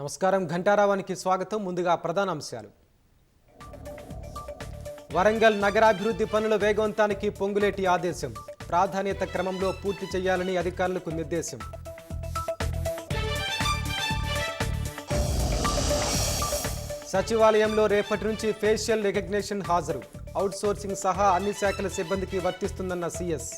నమస్కారం ఘంటారావానికి స్వాగతం. ముందుగా ప్రధాన అంశాలు. వరంగల్ నగరాభివృద్ధి పనుల వేగవంతానికి పొంగులేటి ఆదేశం. ప్రాధాన్యత క్రమంలో పూర్తి చేయాలని అధికారులకు నిర్దేశం. సచివాలయంలో రేపటి నుంచి ఫేషియల్ రికగ్నిషన్ హాజరు. అవుట్సోర్సింగ్ సహా అన్ని శాఖల సిబ్బందికి వర్తిస్తుందన్న సీఎస్.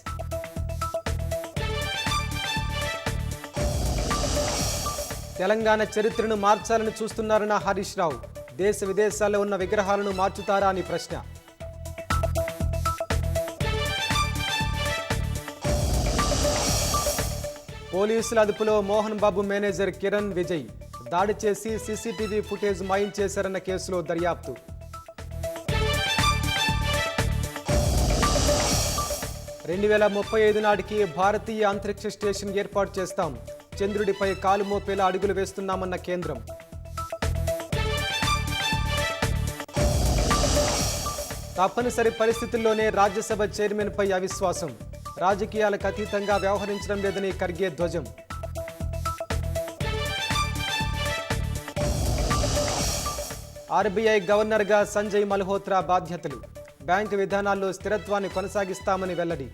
తెలంగాణ చరిత్రను మార్చాలని చూస్తున్నారన్న హరీష్ రావు. దేశ విదేశాల్లో ఉన్న విగ్రహాలను మార్చుతారా అని ప్రశ్న. పోలీసుల అదుపులో మోహన్ బాబు మేనేజర్ కిరణ్ విజయ్. దాడి చేసి సీసీటీవీ ఫుటేజ్ మాయించేశారన్న కేసులో దర్యాప్తు. రెండు 2035 నాటికి భారతీయ అంతరిక్ష స్టేషన్ ఏర్పాటు చేస్తాం. చంద్రుడిపై కాలు మోపేలా అడుగులు వేస్తున్నామన్న కేంద్రం. తప్పనిసరి పరిస్థితుల్లోనే రాజ్యసభ చైర్మన్పై అవిశ్వాసం. రాజకీయాలకు అతీతంగా వ్యవహరించడం లేదని ఖర్గే ధ్వజం. ఆర్బీఐ గవర్నర్గా సంజయ్ మల్హోత్రా బాధ్యతలు. బ్యాంకు విధానాల్లో స్థిరత్వాన్ని కొనసాగిస్తామని వెల్లడి.